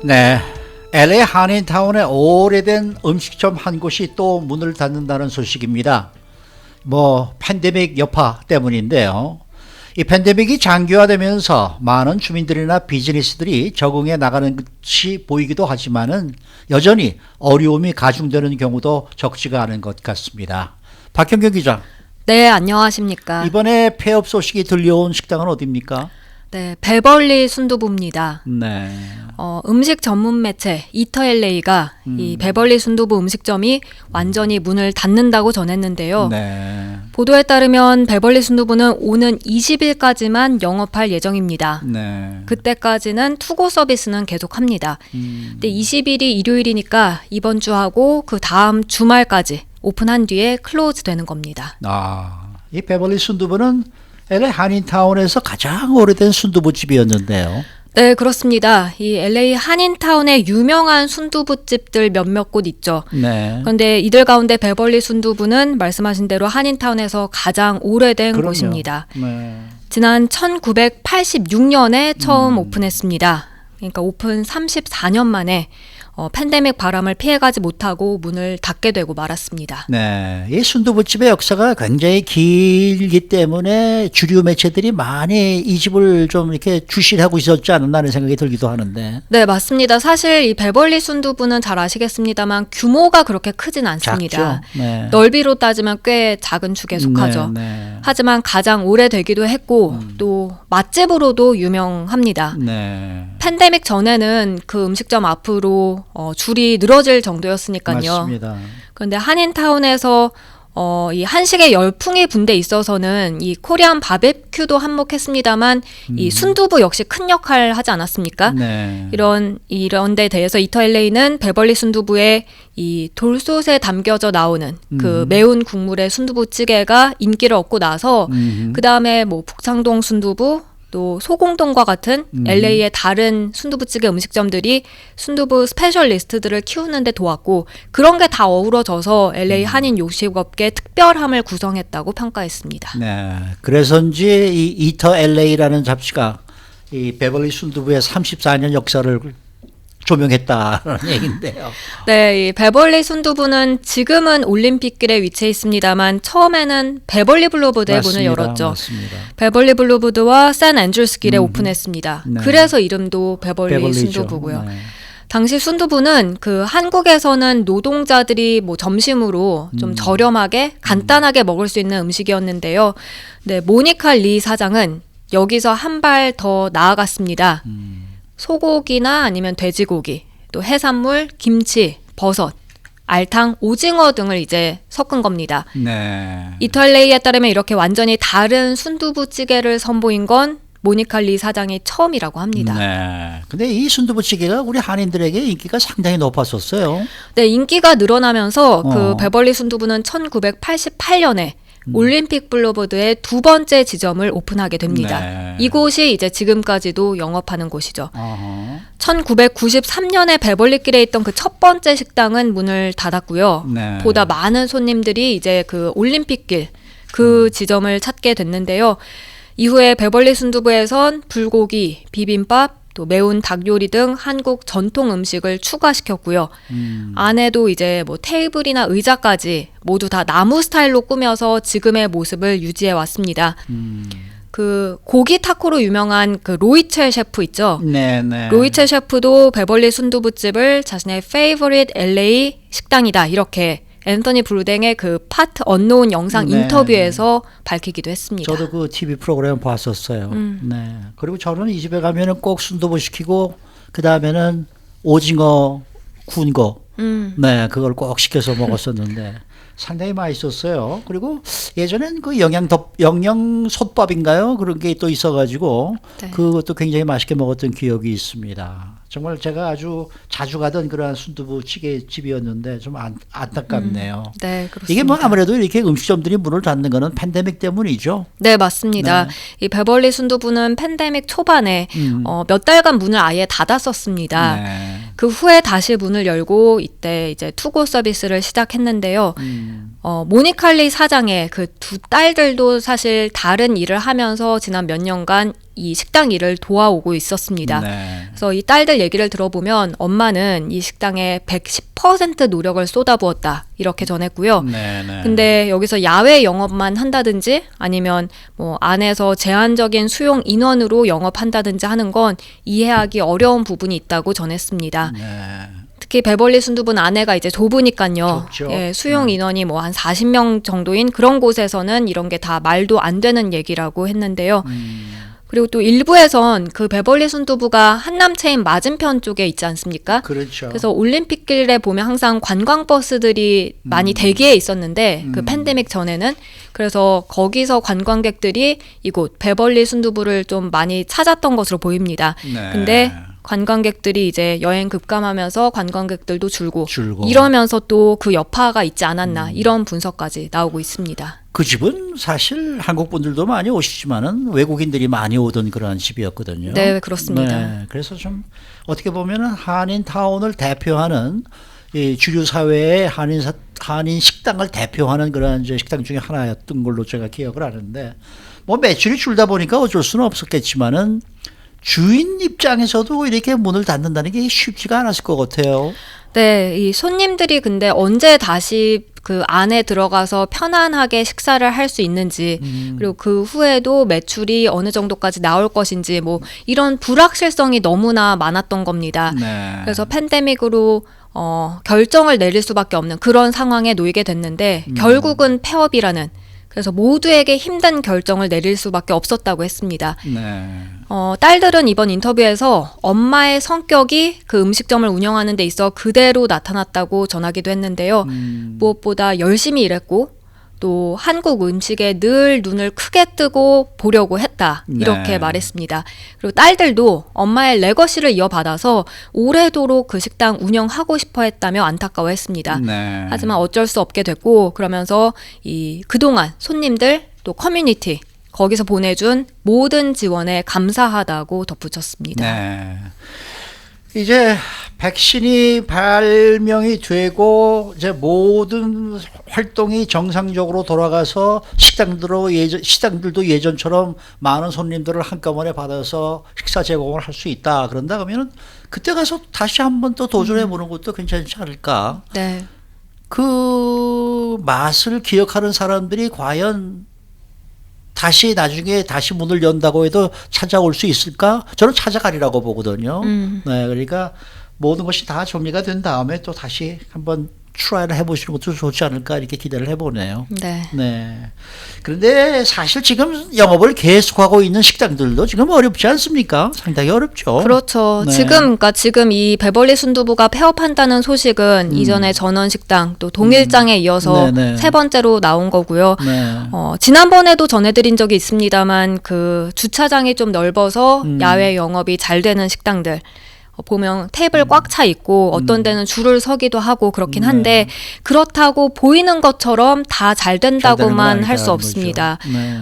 네, LA 한인타운에 오래된 음식점 한 곳이 또 문을 닫는다는 소식입니다. 팬데믹 여파 때문인데요. 이 팬데믹이 장기화되면서 많은 주민들이나 비즈니스들이 적응해 나가는 것이 보이기도 하지만은 여전히 어려움이 가중되는 경우도 적지가 않은 것 같습니다. 박현경 기자. 네, 안녕하십니까. 이번에 폐업 소식이 들려온 식당은 어디입니까? 네, 베벌리 순두부입니다. 네. 음식 전문 매체 이터 LA가 이 베벌리 순두부 음식점이 완전히 문을 닫는다고 전했는데요. 네. 보도에 따르면 베벌리 순두부는 오는 20일까지만 영업할 예정입니다. 네. 그때까지는 투고 서비스는 계속합니다. 근데 20일이 일요일이니까 이번 주하고 그 다음 주말까지 오픈한 뒤에 클로즈 되는 겁니다. 이 베벌리 순두부는 LA 한인타운에서 가장 오래된 순두부집이었는데요. 네, 그렇습니다. 이 LA 한인타운에 유명한 순두부집들 몇몇 곳 있죠. 네. 그런데 이들 가운데 베벌리 순두부는 말씀하신 대로 한인타운에서 가장 오래된 그럼요. 곳입니다. 네. 지난 1986년에 처음 오픈했습니다. 그러니까 오픈 34년 만에 팬데믹 바람을 피해가지 못하고 문을 닫게 되고 말았습니다. 네. 이 순두부집의 역사가 굉장히 길기 때문에 주류 매체들이 많이 이 집을 좀 이렇게 주시하고 있었지 않나 하는 생각이 들기도 하는데. 네, 맞습니다. 사실 이 베벌리 순두부는 잘 아시겠습니다만 규모가 그렇게 크진 않습니다. 작죠. 네. 넓이로 따지면 꽤 작은 축에 속하죠. 네. 하지만 가장 오래되기도 했고 또 맛집으로도 유명합니다. 네. 팬데믹 전에는 그 음식점 앞으로 줄이 늘어질 정도였으니까요. 맞습니다. 그런데 한인타운에서 이 한식의 열풍이 분데 있어서는 이 코리안 바베큐도 한몫했습니다만 이 순두부 역시 큰 역할 하지 않았습니까? 네. 이런 데 대해서 이터 LA는 베벌리 순두부의 이 돌솥에 담겨져 나오는 그 매운 국물의 순두부찌개가 인기를 얻고 나서 그 다음에 북창동 순두부 또 소공동과 같은 LA의 다른 순두부찌개 음식점들이 순두부 스페셜리스트들을 키우는 데 도왔고 그런 게 다 어우러져서 LA 한인 요식업계 특별함을 구성했다고 평가했습니다. 네. 그래서인지 이 이터 LA라는 잡지가 이 베벌리 순두부의 34년 역사를 조명했다는 얘기인데요. 네, 이 베벌리 순두부는 지금은 올림픽길에 위치해 있습니다만 처음에는 베벌리 블루보드에 문을 열었죠. 맞습니다. 베벌리 블루보드와 샌 앤드루스길에 오픈했습니다. 네. 그래서 이름도 베벌리 베벌리죠. 순두부고요. 네. 당시 순두부는 그 한국에서는 노동자들이 점심으로 좀 저렴하게 간단하게 먹을 수 있는 음식이었는데요. 네, 모니카 리 사장은 여기서 한 발 더 나아갔습니다. 소고기나 아니면 돼지고기, 또 해산물, 김치, 버섯, 알탕, 오징어 등을 이제 섞은 겁니다. 네. 이털레이에 따르면 이렇게 완전히 다른 순두부찌개를 선보인 건 모니카 리 사장이 처음이라고 합니다. 네. 근데 이 순두부찌개가 우리 한인들에게 인기가 상당히 높았었어요. 네, 인기가 늘어나면서 그 베벌리 순두부는 1988년에 올림픽 블루보드의 두 번째 지점을 오픈하게 됩니다. 네. 이곳이 이제 지금까지도 영업하는 곳이죠. 어허. 1993년에 베벌리길에 있던 그 첫 번째 식당은 문을 닫았고요. 네. 보다 많은 손님들이 이제 그 올림픽길 그 지점을 찾게 됐는데요. 이후에 베벌리 순두부에선 불고기, 비빔밥, 또 매운 닭 요리 등 한국 전통 음식을 추가시켰고요. 안에도 이제 테이블이나 의자까지 모두 다 나무 스타일로 꾸며서 지금의 모습을 유지해 왔습니다. 그 고기 타코로 유명한 그 로이첼 셰프 있죠. 네. 로이첼 셰프도 베벌리 순두부집을 자신의 favorite LA 식당이다 이렇게 앤서니 블루댕의 그 파트 언노운 영상 네. 인터뷰에서 밝히기도 했습니다. 저도 그 TV 프로그램 봤었어요. 네. 그리고 저는 이 집에 가면은 꼭 순두부 시키고 그 다음에는 오징어 구운 거, 네, 그걸 꼭 시켜서 먹었었는데 상당히 맛있었어요. 그리고 예전엔 그 영양솥밥인가요? 그런 게 또 있어가지고 네. 그것도 굉장히 맛있게 먹었던 기억이 있습니다. 정말 제가 아주 자주 가던 그런 순두부찌개 집이었는데 좀 안타깝네요. 네, 그렇습니다. 이게 아무래도 이렇게 음식점들이 문을 닫는 거는 팬데믹 때문이죠. 네, 맞습니다. 네. 이 베벌리 순두부는 팬데믹 초반에 몇 달간 문을 아예 닫았었습니다. 네. 그 후에 다시 문을 열고 이때 이제 투고 서비스를 시작했는데요. 모니칼리 사장의 그 두 딸들도 사실 다른 일을 하면서 지난 몇 년간 이 식당 일을 도와오고 있었습니다. 네. 그래서 이 딸들 얘기를 들어보면 엄마는 이 식당에 110% 노력을 쏟아부었다 이렇게 전했고요. 네, 네. 근데 여기서 야외 영업만 한다든지 아니면 뭐 안에서 제한적인 수용 인원으로 영업한다든지 하는 건 이해하기 어려운 부분이 있다고 전했습니다. 네. 특히 베벌리 순두부는 안에가 이제 좁으니까요. 좁죠. 예, 수용 인원이 뭐 한 40명 정도인 그런 곳에서는 이런 게 다 말도 안 되는 얘기라고 했는데요. 그리고 또 일부에선 그 베벌리 순두부가 한남 체인 맞은편 쪽에 있지 않습니까? 그렇죠. 그래서 올림픽길에 보면 항상 관광버스들이 많이 대기해 있었는데 그 팬데믹 전에는 그래서 거기서 관광객들이 이곳 베벌리 순두부를 좀 많이 찾았던 것으로 보입니다. 네. 근데 관광객들이 이제 여행 급감하면서 관광객들도 줄고 줄고. 이러면서 또 그 여파가 있지 않았나 이런 분석까지 나오고 있습니다. 그 집은 사실 한국 분들도 많이 오시지만은 외국인들이 많이 오던 그런 집이었거든요. 네, 그렇습니다. 네, 그래서 좀 어떻게 보면은 한인타운을 대표하는 이 주류 사회의 한인 식당을 대표하는 그런 이제 식당 중에 하나였던 걸로 제가 기억을 하는데 뭐 매출이 줄다 보니까 어쩔 수는 없었겠지만은 주인 입장에서도 이렇게 문을 닫는다는 게 쉽지가 않았을 것 같아요. 네, 이 손님들이 근데 언제 다시 그 안에 들어가서 편안하게 식사를 할 수 있는지 그리고 그 후에도 매출이 어느 정도까지 나올 것인지 뭐 이런 불확실성이 너무나 많았던 겁니다. 네. 그래서 팬데믹으로 결정을 내릴 수밖에 없는 그런 상황에 놓이게 됐는데 결국은 폐업이라는 그래서 모두에게 힘든 결정을 내릴 수밖에 없었다고 했습니다. 네. 딸들은 이번 인터뷰에서 엄마의 성격이 그 음식점을 운영하는 데 있어 그대로 나타났다고 전하기도 했는데요. 무엇보다 열심히 일했고 또 한국 음식에 늘 눈을 크게 뜨고 보려고 했다. 이렇게 네. 말했습니다. 그리고 딸들도 엄마의 레거시를 이어받아서 오래도록 그 식당 운영하고 싶어 했다며 안타까워했습니다. 네. 하지만 어쩔 수 없게 됐고 그러면서 이 그동안 손님들 또 커뮤니티 거기서 보내준 모든 지원에 감사하다고 덧붙였습니다. 네. 이제 백신이 발명이 되고 이제 모든 활동이 정상적으로 돌아가서 식당들도 예전처럼 많은 손님들을 한꺼번에 받아서 식사 제공을 할 수 있다. 그런다 그러면은 그때 가서 다시 한번 또 도전해 보는 것도 괜찮지 않을까? 네. 그 맛을 기억하는 사람들이 과연 다시 나중에 다시 문을 연다고 해도 찾아올 수 있을까? 저는 찾아가리라고 보거든요. 네, 그러니까 모든 것이 다 정리가 된 다음에 또 다시 한번 트라이를 해보시는 것도 좋지 않을까 이렇게 기대를 해보네요. 네. 네. 그런데 사실 지금 영업을 계속하고 있는 식당들도 지금 어렵지 않습니까? 상당히 어렵죠. 그렇죠. 네. 지금 이 베벌리 순두부가 폐업한다는 소식은 이전에 전원식당 또 동일장에 이어서 네네. 세 번째로 나온 거고요. 네. 지난번에도 전해드린 적이 있습니다만 그 주차장이 좀 넓어서 야외 영업이 잘 되는 식당들 보면 테이블 꽉 차 있고 어떤 데는 줄을 서기도 하고 그렇긴 한데 그렇다고 보이는 것처럼 다 잘 된다고만 할 수 없습니다. 네.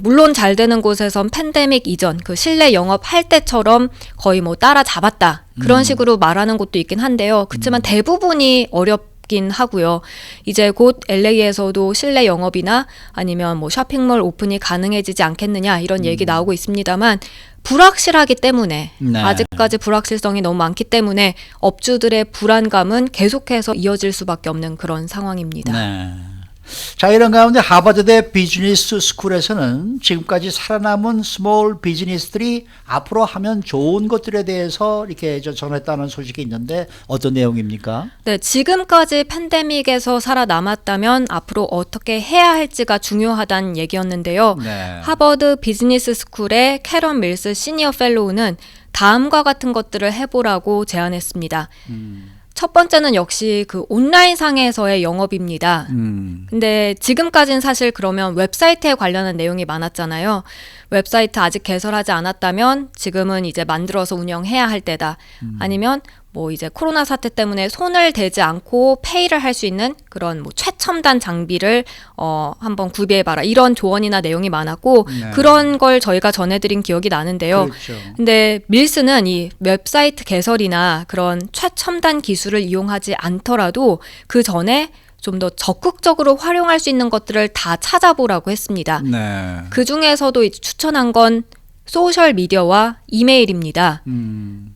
물론 잘 되는 곳에선 팬데믹 이전 그 실내 영업할 때처럼 거의 뭐 따라잡았다 그런 식으로 말하는 곳도 있긴 한데요. 그렇지만 대부분이 어렵긴 하고요. 이제 곧 LA에서도 실내 영업이나 아니면 뭐 쇼핑몰 오픈이 가능해지지 않겠느냐 이런 얘기 나오고 있습니다만 불확실하기 때문에 네. 아직까지 불확실성이 너무 많기 때문에 업주들의 불안감은 계속해서 이어질 수밖에 없는 그런 상황입니다. 네. 자, 이런 가운데 하버드대 비즈니스 스쿨에서는 지금까지 살아남은 스몰 비즈니스들이 앞으로 하면 좋은 것들에 대해서 이렇게 전했다는 소식이 있는데 어떤 내용입니까? 네, 지금까지 팬데믹에서 살아남았다면 앞으로 어떻게 해야 할지가 중요하다는 얘기였는데요. 네. 하버드 비즈니스 스쿨의 캐런 밀스 시니어 펠로우는 다음과 같은 것들을 해보라고 제안했습니다. 첫 번째는 역시 그 온라인 상에서의 영업입니다. 근데 지금까지는 사실 그러면 웹사이트에 관련한 내용이 많았잖아요. 웹사이트 아직 개설하지 않았다면 지금은 이제 만들어서 운영해야 할 때다. 아니면 뭐 이제 코로나 사태 때문에 손을 대지 않고 페이를 할 수 있는 그런 뭐 최첨단 장비를 한번 구비해봐라. 이런 조언이나 내용이 많았고 네. 그런 걸 저희가 전해드린 기억이 나는데요. 그렇죠. 근데 밀스는 이 웹사이트 개설이나 그런 최첨단 기술을 이용하지 않더라도 그 전에 좀 더 적극적으로 활용할 수 있는 것들을 다 찾아보라고 했습니다. 네. 그 중에서도 이제 추천한 건 소셜 미디어와 이메일입니다.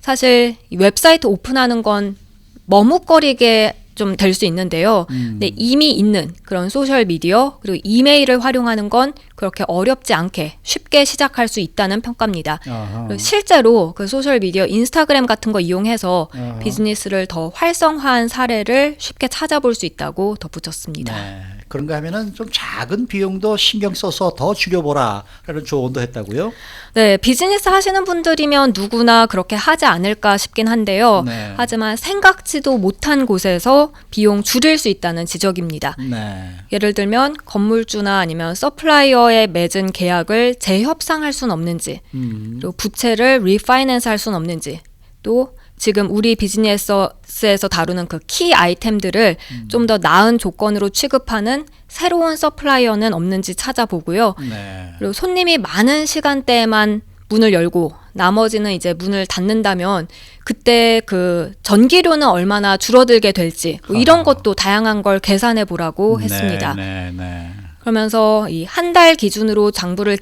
사실 이 웹사이트 오픈하는 건 머뭇거리게 좀 될 수 있는데요. 근데 이미 있는 그런 소셜 미디어 그리고 이메일을 활용하는 건 그렇게 어렵지 않게 쉽게 시작할 수 있다는 평가입니다. 그리고 실제로 그 소셜 미디어 인스타그램 같은 거 이용해서 비즈니스를 더 활성화한 사례를 쉽게 찾아볼 수 있다고 덧붙였습니다. 네. 그런가 하면은 좀 작은 비용도 신경 써서 더 줄여보라 라는 조언도 했다고요? 네, 비즈니스 하시는 분들이면 누구나 그렇게 하지 않을까 싶긴 한데요. 네. 하지만 생각지도 못한 곳에서 비용 줄일 수 있다는 지적입니다. 네. 예를 들면 건물주나 아니면 서플라이어에 맺은 계약을 재협상할 수는 없는지, 그리고 부채를 리파이낸스 할 수는 없는지, 또 지금 우리 비즈니스에서 다루는 그 키 아이템들을 좀 더 나은 조건으로 취급하는 새로운 서플라이어는 없는지 찾아보고요. 네. 그리고 손님이 많은 시간대에만 문을 열고 나머지는 이제 문을 닫는다면 그때 그 전기료는 얼마나 줄어들게 될지 뭐 이런 것도 다양한 걸 계산해 보라고 했습니다. 네. 그러면서 이 한 달 기준으로 장부를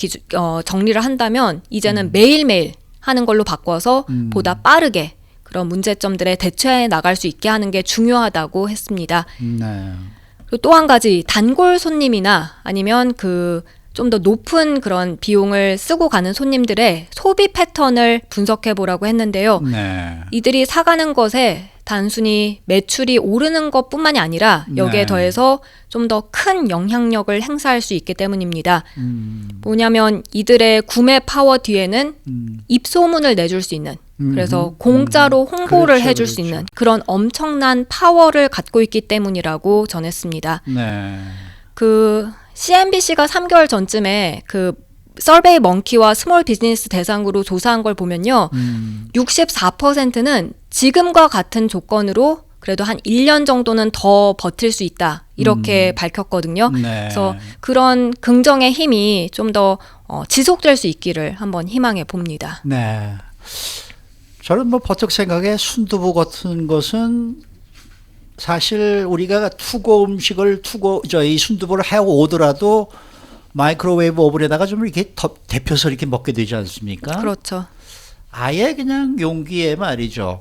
정리를 한다면 이제는 매일매일 하는 걸로 바꿔서 보다 빠르게 그런 문제점들에 대처해 나갈 수 있게 하는 게 중요하다고 했습니다. 네. 그리고 또 한 가지 단골 손님이나 아니면 그 좀 더 높은 그런 비용을 쓰고 가는 손님들의 소비 패턴을 분석해 보라고 했는데요. 네. 이들이 사가는 것에 단순히 매출이 오르는 것뿐만이 아니라 여기에 네. 더해서 좀 더 큰 영향력을 행사할 수 있기 때문입니다. 뭐냐면 이들의 구매 파워 뒤에는 입소문을 내줄 수 있는 그래서 공짜로 홍보를 그렇죠, 해줄 수 그렇죠. 있는 그런 엄청난 파워를 갖고 있기 때문이라고 전했습니다. 네. 그 CNBC가 3개월 전쯤에 그 서베이 먼키와 스몰 비즈니스 대상으로 조사한 걸 보면요. 64%는 지금과 같은 조건으로 그래도 한 1년 정도는 더 버틸 수 있다. 이렇게 밝혔거든요. 네. 그래서 그런 긍정의 힘이 좀 더 지속될 수 있기를 한번 희망해 봅니다. 네. 저는 뭐 버뜩 생각에 순두부 같은 것은 사실 우리가 투고 음식을 이 순두부를 해 오더라도 마이크로웨이브 오븐에다가 좀 이렇게 데펴서 이렇게 먹게 되지 않습니까? 그렇죠. 아예 그냥 용기에 말이죠.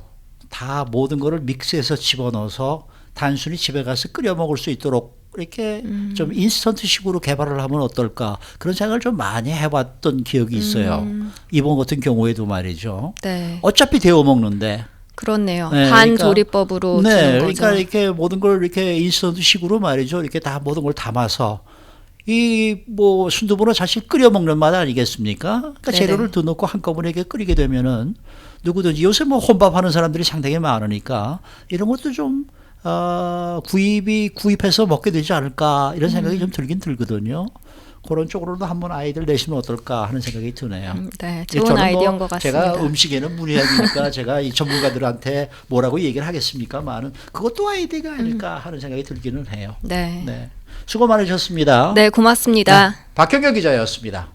다 모든 거를 믹스해서 집어넣어서 단순히 집에 가서 끓여 먹을 수 있도록 이렇게 좀 인스턴트식으로 개발을 하면 어떨까 그런 생각을 좀 많이 해봤던 기억이 있어요. 이번 같은 경우에도 말이죠. 네. 어차피 데워 먹는데. 그렇네요. 네, 반조리법으로 네, 주는 거죠. 그러니까 이렇게 모든 걸 이렇게 인스턴트식으로 말이죠. 이렇게 다 모든 걸 담아서 이 뭐 순두부는 사실 끓여 먹는 맛 아니겠습니까? 그러니까 네네. 재료를 더 넣고 한꺼번에 이렇게 끓이게 되면은 누구든지 요새 뭐 혼밥하는 사람들이 상당히 많으니까 이런 것도 좀 구입해서 먹게 되지 않을까 이런 생각이 좀 들긴 들거든요. 그런 쪽으로도 한번 아이들 내시면 어떨까 하는 생각이 드네요. 네, 예, 좋은 저는 아이디어인 것 같습니다. 제가 음식에는 문외한이니까 제가 이 전문가들한테 뭐라고 얘기를 하겠습니까만은 그것도 아이디어가 아닐까 하는 생각이 들기는 해요. 네. 네. 수고 많으셨습니다. 네, 고맙습니다. 박경경 기자였습니다.